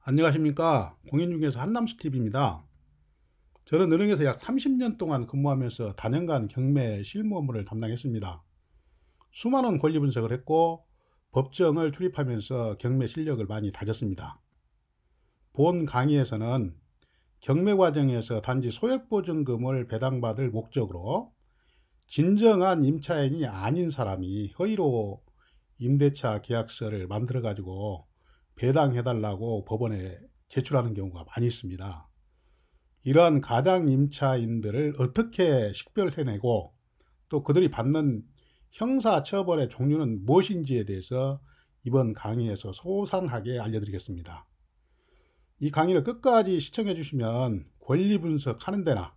안녕하십니까. 공인중개사 한남수TV입니다. 저는 은행에서 약 30년 동안 근무하면서 다년간 경매 실무 업무를 담당했습니다. 수많은 권리 분석을 했고 법정을 출입하면서 경매 실력을 많이 다졌습니다. 본 강의에서는 경매 과정에서 단지 소액보증금을 배당받을 목적으로 진정한 임차인이 아닌 사람이 허위로 임대차 계약서를 만들어 가지고 배당해달라고 법원에 제출하는 경우가 많이 있습니다. 이러한 가장 임차인들을 어떻게 식별해내고 또 그들이 받는 형사처벌의 종류는 무엇인지에 대해서 이번 강의에서 소상하게 알려드리겠습니다. 이 강의를 끝까지 시청해 주시면 권리 분석하는 데나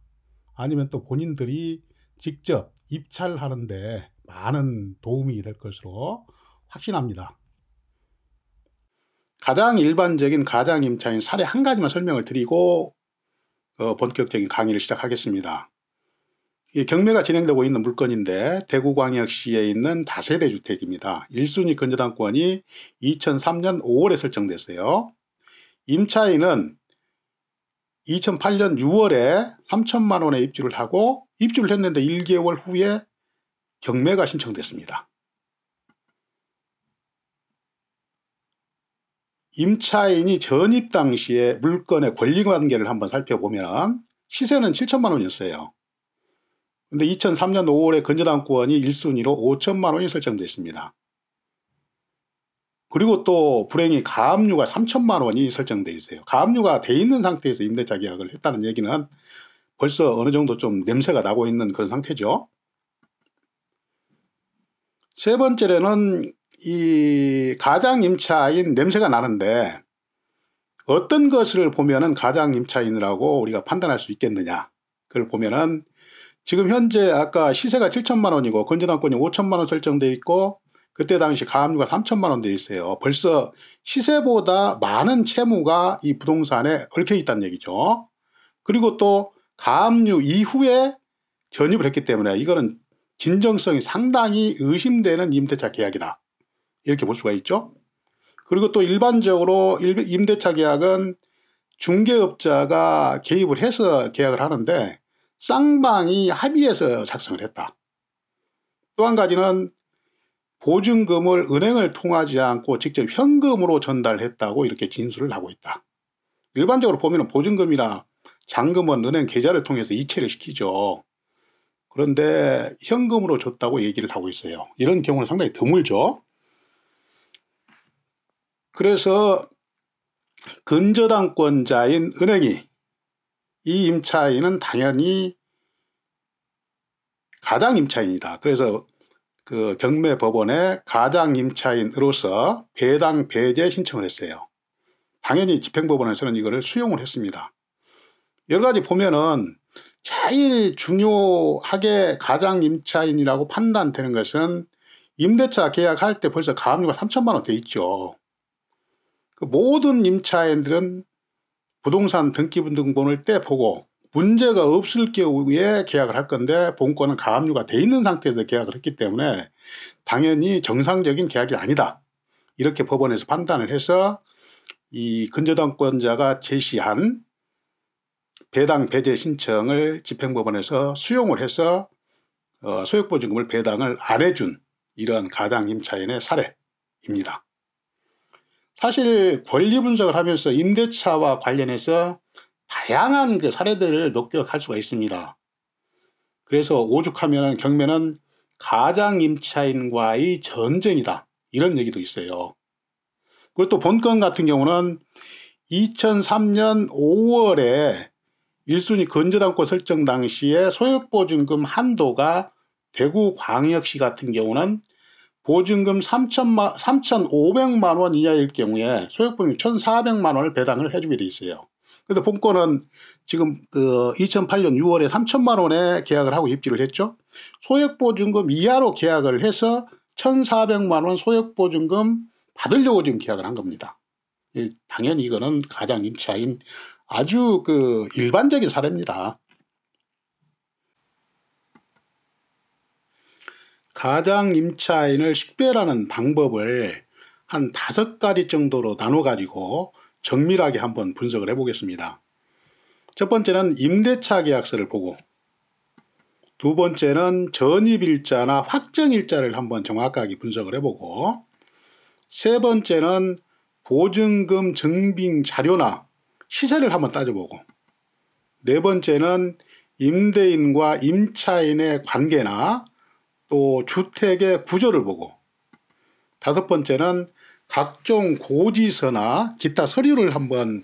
아니면 또 본인들이 직접 입찰하는 데 많은 도움이 될 것으로 확신합니다. 가장 일반적인 가장 임차인 사례 한 가지만 설명을 드리고 본격적인 강의를 시작하겠습니다. 이 경매가 진행되고 있는 물건인데 대구광역시에 있는 다세대 주택입니다. 1순위 건저당권이 2003년 5월에 설정됐어요. 임차인은 2008년 6월에 3천만 원에 입주를 하고 입주를 했는데 1개월 후에 경매가 신청됐습니다. 임차인이 전입 당시에 물건의 권리관계를 한번 살펴보면 시세는 7천만 원이었어요. 근데 2003년 5월에 건저당권이 1순위로 5천만 원이 설정됐습니다. 그리고 또 불행히 가압류가 3천만 원이 설정되어 있어요. 가압류가 돼 있는 상태에서 임대차 계약을 했다는 얘기는 벌써 어느 정도 좀 냄새가 나고 있는 그런 상태죠. 세 번째로는 이 가장 임차인 냄새가 나는데 어떤 것을 보면은 가장 임차인이라고 우리가 판단할 수 있겠느냐. 그걸 보면은 지금 현재 아까 시세가 7천만 원이고 건저당권이 5천만 원 설정되어 있고 그때 당시 가압류가 3천만 원 되어 있어요. 벌써 시세보다 많은 채무가 이 부동산에 얽혀 있다는 얘기죠. 그리고 또 가압류 이후에 전입을 했기 때문에 이거는 진정성이 상당히 의심되는 임대차 계약이다. 이렇게 볼 수가 있죠. 그리고 또 일반적으로 임대차 계약은 중개업자가 개입을 해서 계약을 하는데 쌍방이 합의해서 작성을 했다. 또 한 가지는 보증금을 은행을 통하지 않고 직접 현금으로 전달했다고 이렇게 진술을 하고 있다. 일반적으로 보면 보증금이나 잔금은 은행 계좌를 통해서 이체를 시키죠. 그런데 현금으로 줬다고 얘기를 하고 있어요. 이런 경우는 상당히 드물죠. 그래서 건저당권자인 은행이 이 임차인은 당연히 가장 임차인이다. 그래서 그 경매법원에 가장 임차인으로서 배당 배제 신청을 했어요. 당연히 집행법원에서는 이거를 수용을 했습니다. 여러 가지 보면은 제일 중요하게 가장 임차인이라고 판단되는 것은 임대차 계약할 때 벌써 가압류가 3천만 원 돼 있죠. 그 모든 임차인들은 부동산 등기부등본을 떼보고 문제가 없을 경우에 계약을 할 건데 본권은 가압류가 돼 있는 상태에서 계약을 했기 때문에 당연히 정상적인 계약이 아니다. 이렇게 법원에서 판단을 해서 이 건저당권자가 제시한 배당 배제 신청을 집행법원에서 수용을 해서 소액보증금을 배당을 안 해준 이러한 가장 임차인의 사례입니다. 사실 권리 분석을 하면서 임대차와 관련해서 다양한 그 사례들을 목격할 수가 있습니다. 그래서 오죽하면 경매는 가장 임차인과의 전쟁이다. 이런 얘기도 있어요. 그리고 또 본건 같은 경우는 2003년 5월에 1순위 건저당권 설정 당시에 소액보증금 한도가 대구광역시 같은 경우는 보증금 3,500만 원 이하일 경우에 소액보증금 1,400만 원을 배당을 해주게 돼 있어요. 그런데 본건은 지금 2008년 6월에 3천만 원에 계약을 하고 입주를 했죠. 소액보증금 이하로 계약을 해서 1,400만 원 소액보증금 받으려고 지금 계약을 한 겁니다. 당연히 이거는 가장 임차인 아주 일반적인 사례입니다. 가장 임차인을 식별하는 방법을 한 5가지 정도로 나눠 가지고 정밀하게 한번 분석을 해보겠습니다. 첫 번째는 임대차 계약서를 보고, 두 번째는 전입일자나 확정일자를 한번 정확하게 분석을 해보고, 세 번째는 보증금 증빙 자료나 시세를 한번 따져보고, 네 번째는 임대인과 임차인의 관계나 또 주택의 구조를 보고, 다섯 번째는 각종 고지서나 기타 서류를 한번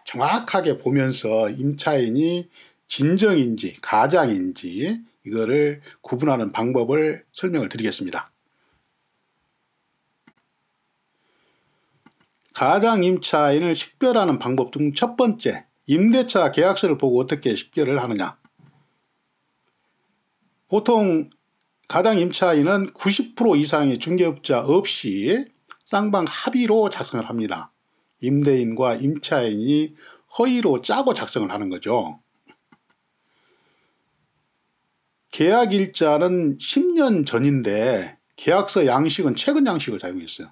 정확하게 보면서 임차인이 진정인지 가장인지 이거를 구분하는 방법을 설명을 드리겠습니다. 가장 임차인을 식별하는 방법 중 첫 번째, 임대차 계약서를 보고 어떻게 식별을 하느냐. 보통 가장 임차인은 90% 이상의 중개업자 없이 쌍방 합의로 작성을 합니다. 임대인과 임차인이 허위로 짜고 작성을 하는 거죠. 계약일자는 10년 전인데 계약서 양식은 최근 양식을 사용했어요.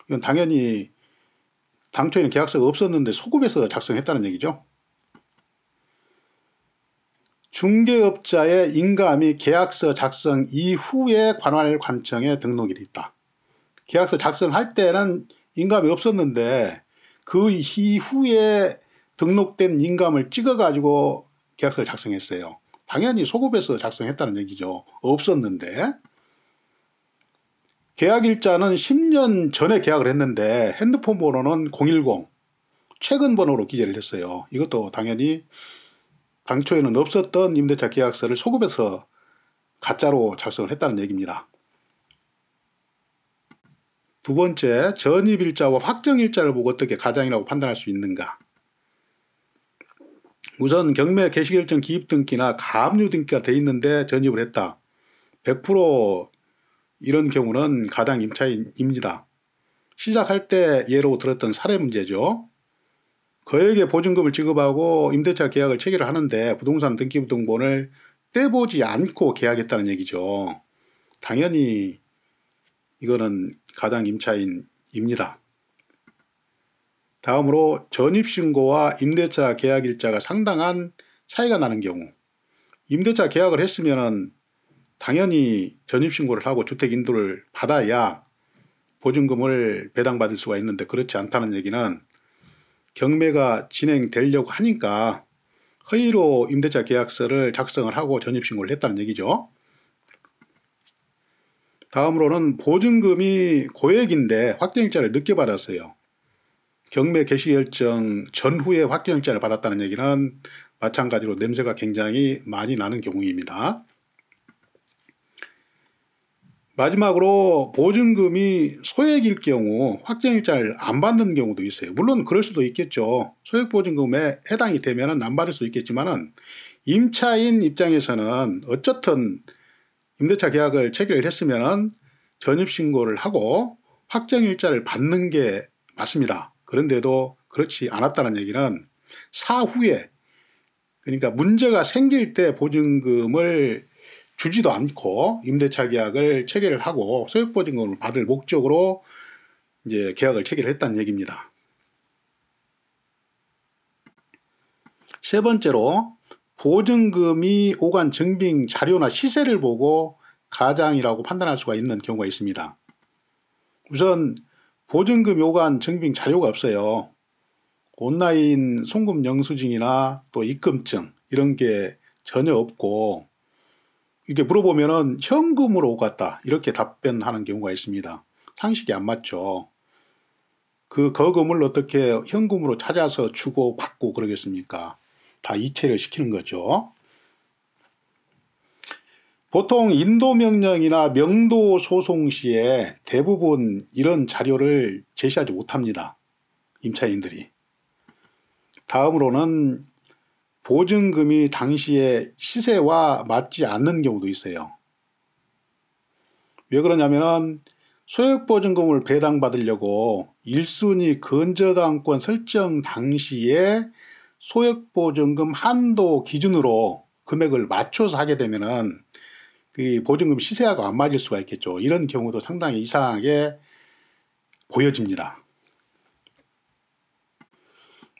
이건 당연히 당초에는 계약서가 없었는데 소급해서 작성했다는 얘기죠. 중개업자의 인감이 계약서 작성 이후에 관할관청에 등록이 돼 있다. 계약서 작성할 때는 인감이 없었는데 그 이후에 등록된 인감을 찍어가지고 계약서를 작성했어요. 당연히 소급해서 작성했다는 얘기죠. 없었는데. 계약일자는 10년 전에 계약을 했는데 핸드폰 번호는 010, 최근 번호로 기재를 했어요. 이것도 당연히 당초에는 없었던 임대차 계약서를 소급해서 가짜로 작성을 했다는 얘기입니다. 두 번째, 전입일자와 확정일자를 보고 어떻게 가장이라고 판단할 수 있는가. 우선 경매 개시결정 기입등기나 가압류등기가 돼 있는데 전입을 했다. 100% 이런 경우는 가장 임차인입니다. 시작할 때 예로 들었던 사례 문제죠. 거액의 보증금을 지급하고 임대차 계약을 체결을 하는데 부동산 등기부등본을 떼보지 않고 계약했다는 얘기죠. 당연히 이거는 가장 임차인입니다. 다음으로 전입신고와 임대차 계약일자가 상당한 차이가 나는 경우, 임대차 계약을 했으면 당연히 전입신고를 하고 주택인도를 받아야 보증금을 배당받을 수가 있는데 그렇지 않다는 얘기는 경매가 진행되려고 하니까 허위로 임대차 계약서를 작성을 하고 전입신고를 했다는 얘기죠. 다음으로는 보증금이 고액인데 확정일자를 늦게 받았어요. 경매 개시결정 전후에 확정일자를 받았다는 얘기는 마찬가지로 냄새가 굉장히 많이 나는 경우입니다. 마지막으로 보증금이 소액일 경우 확정일자를 안 받는 경우도 있어요. 물론 그럴 수도 있겠죠. 소액보증금에 해당이 되면 안 받을 수 있겠지만 임차인 입장에서는 어쨌든 임대차 계약을 체결을 했으면 전입신고를 하고 확정일자를 받는 게 맞습니다. 그런데도 그렇지 않았다는 얘기는 사후에, 그러니까 문제가 생길 때 보증금을 주지도 않고 임대차 계약을 체결을 하고 소액보증금을 받을 목적으로 이제 계약을 체결했다는 얘기입니다. 세 번째로 보증금이 오간 증빙 자료나 시세를 보고 가장이라고 판단할 수가 있는 경우가 있습니다. 우선 보증금이 오간 증빙 자료가 없어요. 온라인 송금 영수증이나 또 입금증 이런 게 전혀 없고, 이게 물어보면은 현금으로 오갔다 이렇게 답변하는 경우가 있습니다. 상식이 안 맞죠. 그 거금을 어떻게 현금으로 찾아서 주고 받고 그러겠습니까? 다 이체를 시키는 거죠. 보통 인도명령이나 명도소송 시에 대부분 이런 자료를 제시하지 못합니다. 임차인들이. 다음으로는 보증금이 당시의 시세와 맞지 않는 경우도 있어요. 왜 그러냐면은 소액보증금을 배당받으려고 1순위 근저당권 설정 당시에 소액보증금 한도 기준으로 금액을 맞춰서 하게 되면은 그 보증금 시세하고 안 맞을 수가 있겠죠. 이런 경우도 상당히 이상하게 보여집니다.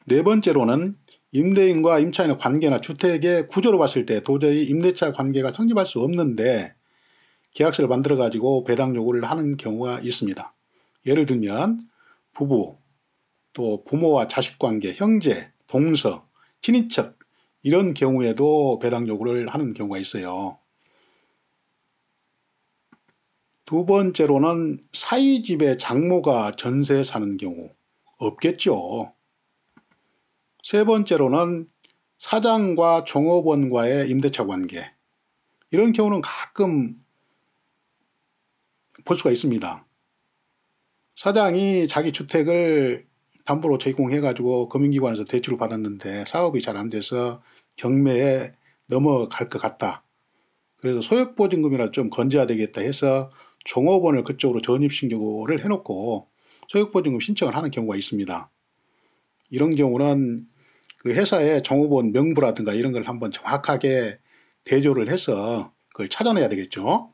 네 번째로는 임대인과 임차인의 관계나 주택의 구조로 봤을 때 도저히 임대차 관계가 성립할 수 없는데 계약서를 만들어 가지고 배당 요구를 하는 경우가 있습니다. 예를 들면 부부, 또 부모와 자식 관계, 형제, 동서, 친인척 이런 경우에도 배당 요구를 하는 경우가 있어요. 두 번째로는 사위집의 장모가 전세 사는 경우 없겠죠. 세 번째로는 사장과 종업원과의 임대차 관계 이런 경우는 가끔 볼 수가 있습니다. 사장이 자기 주택을 담보로 제공해 가지고 금융기관에서 대출을 받았는데 사업이 잘 안 돼서 경매에 넘어갈 것 같다. 그래서 소액보증금이라 좀 건져야 되겠다 해서 종업원을 그쪽으로 전입신고를 해놓고 소액보증금 신청을 하는 경우가 있습니다. 이런 경우는 그 회사의 종업원 명부라든가 이런 걸 한번 정확하게 대조를 해서 그걸 찾아내야 되겠죠.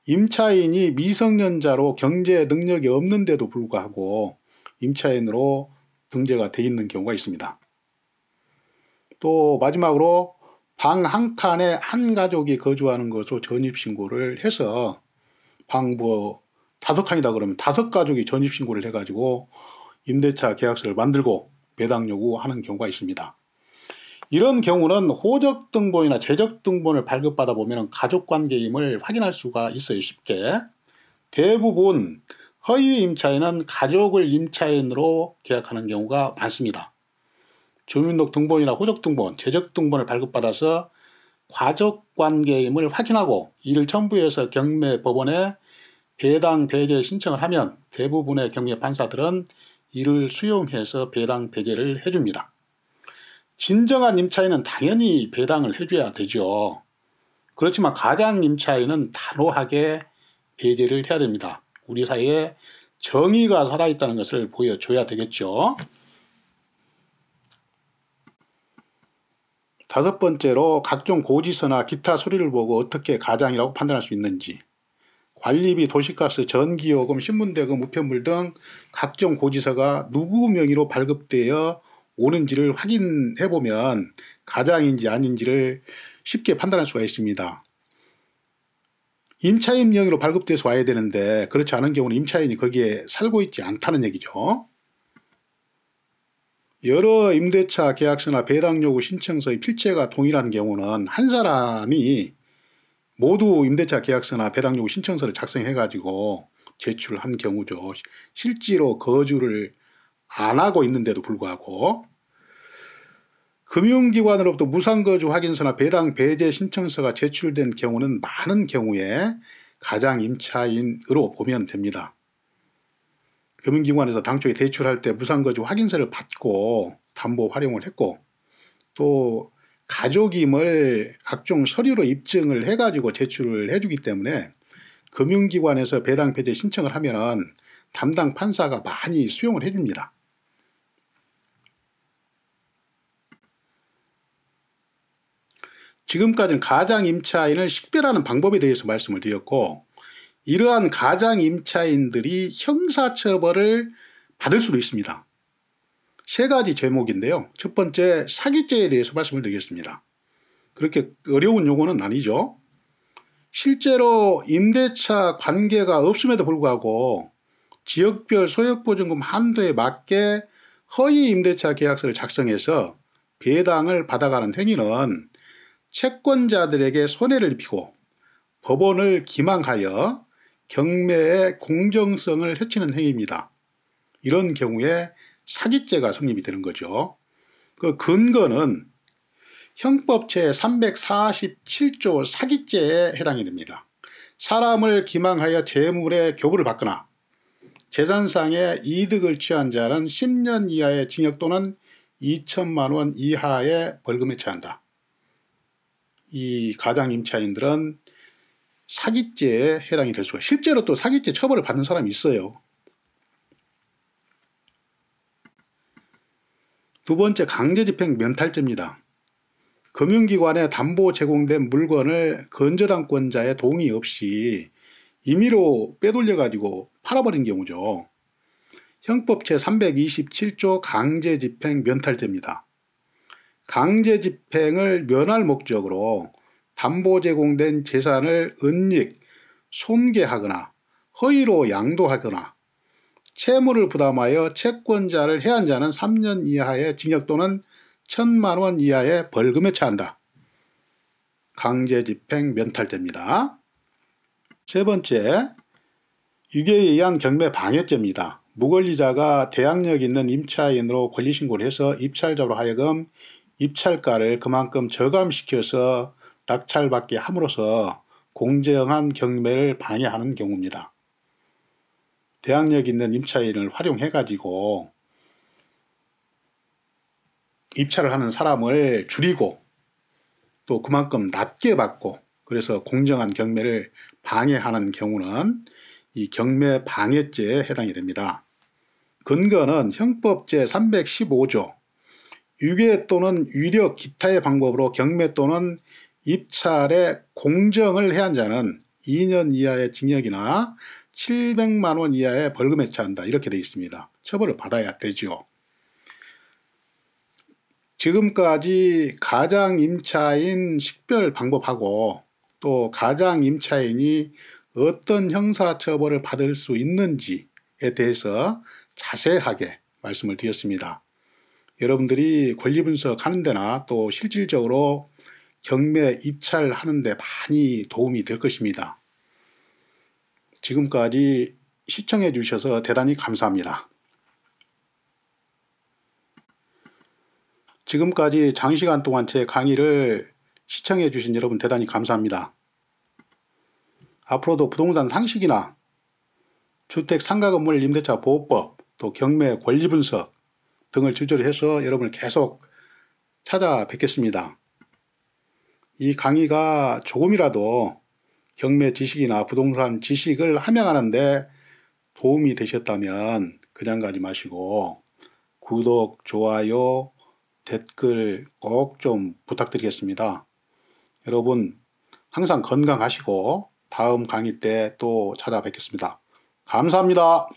임차인이 미성년자로 경제 능력이 없는데도 불구하고 임차인으로 등재가 돼 있는 경우가 있습니다. 또 마지막으로 방 한 칸에 한 가족이 거주하는 것으로 전입신고를 해서 방 뭐 5칸이다 그러면 5가족이 전입신고를 해가지고 임대차 계약서를 만들고 배당 요구하는 경우가 있습니다. 이런 경우는 호적등본이나 재적등본을 발급받아 보면 가족관계임을 확인할 수가 있어요. 쉽게. 대부분 허위 임차인은 가족을 임차인으로 계약하는 경우가 많습니다. 주민등록등본이나 호적등본, 재적등본을 발급받아서 가족관계임을 확인하고 이를 첨부해서 경매법원에 배당 배제 신청을 하면 대부분의 경매 판사들은 이를 수용해서 배당 배제를 해줍니다. 진정한 임차인은 당연히 배당을 해줘야 되죠. 그렇지만 가장 임차인은 단호하게 배제를 해야 됩니다. 우리 사회에 정의가 살아있다는 것을 보여줘야 되겠죠. 다섯 번째로 각종 고지서나 기타 서류를 보고 어떻게 가장이라고 판단할 수 있는지, 관리비, 도시가스, 전기요금, 신문대금, 우편물 등 각종 고지서가 누구 명의로 발급되어 오는지를 확인해 보면 가장인지 아닌지를 쉽게 판단할 수가 있습니다. 임차인 명의로 발급돼서 와야 되는데 그렇지 않은 경우는 임차인이 거기에 살고 있지 않다는 얘기죠. 여러 임대차 계약서나 배당 요구 신청서의 필체가 동일한 경우는 한 사람이 모두 임대차 계약서나 배당 요구 신청서를 작성해 가지고 제출한 경우죠. 실제로 거주를 안 하고 있는데도 불구하고 금융기관으로부터 무상거주 확인서나 배당 배제 신청서가 제출된 경우는 많은 경우에 가장 임차인으로 보면 됩니다. 금융기관에서 당초에 대출할 때 무상거주 확인서를 받고 담보 활용을 했고 또 가족임을 각종 서류로 입증을 해가지고 제출을 해주기 때문에 금융기관에서 배당 배제 신청을 하면 담당 판사가 많이 수용을 해줍니다. 지금까지는 가장 임차인을 식별하는 방법에 대해서 말씀을 드렸고 이러한 가장 임차인들이 형사처벌을 받을 수도 있습니다. 세 가지 제목인데요. 첫 번째 사기죄에 대해서 말씀을 드리겠습니다. 그렇게 어려운 용어는 아니죠. 실제로 임대차 관계가 없음에도 불구하고 지역별 소액보증금 한도에 맞게 허위 임대차 계약서를 작성해서 배당을 받아가는 행위는 채권자들에게 손해를 입히고 법원을 기망하여 경매의 공정성을 해치는 행위입니다. 이런 경우에 사기죄가 성립이 되는 거죠. 그 근거는 형법 제347조 사기죄에 해당이 됩니다. 사람을 기망하여 재물의 교부를 받거나 재산상의 이득을 취한 자는 10년 이하의 징역 또는 2천만 원 이하의 벌금에 처한다. 이 가장 임차인들은 사기죄에 해당이 될 수가 있어요. 실제로 또 사기죄 처벌을 받는 사람이 있어요. 두 번째 강제집행 면탈죄입니다. 금융기관에 담보 제공된 물건을 건저당권자의 동의 없이 임의로 빼돌려 가지고 팔아버린 경우죠. 형법 제327조 강제집행 면탈죄입니다. 강제집행을 면할 목적으로 담보 제공된 재산을 은닉, 손괴하거나 허위로 양도하거나 채무를 부담하여 채권자를 해한 자는 3년 이하의 징역 또는 1,000만 원 이하의 벌금에 처한다. 강제집행 면탈죄입니다. 세 번째, 유괴에 의한 경매 방해죄입니다. 무권리자가 대항력 있는 임차인으로 권리신고를 해서 입찰자로 하여금 입찰가를 그만큼 저감시켜서 낙찰받게 함으로써 공정한 경매를 방해하는 경우입니다. 대항력 있는 임차인을 활용해 가지고 입찰을 하는 사람을 줄이고 또 그만큼 낮게 받고 그래서 공정한 경매를 방해하는 경우는 이 경매 방해죄에 해당이 됩니다. 근거는 형법 제315조 유괴 또는 위력 기타의 방법으로 경매 또는 입찰에 공정을 해한 자는 2년 이하의 징역이나 700만 원 이하의 벌금에 처한다. 이렇게 되어 있습니다. 처벌을 받아야 되죠. 지금까지 가장임차인 식별 방법하고 또 가장임차인이 어떤 형사처벌을 받을 수 있는지에 대해서 자세하게 말씀을 드렸습니다. 여러분들이 권리분석하는 데나 또 실질적으로 경매 입찰하는 데 많이 도움이 될 것입니다. 지금까지 시청해 주셔서 대단히 감사합니다. 지금까지 장시간 동안 제 강의를 시청해 주신 여러분 대단히 감사합니다. 앞으로도 부동산 상식이나 주택 상가건물 임대차 보호법 또 경매 권리분석 등을 주제로 해서 여러분을 계속 찾아뵙겠습니다. 이 강의가 조금이라도 경매 지식이나 부동산 지식을 함양하는 데 도움이 되셨다면 그냥 가지 마시고 구독, 좋아요, 댓글 꼭 좀 부탁드리겠습니다. 여러분 항상 건강하시고 다음 강의 때 또 찾아뵙겠습니다. 감사합니다.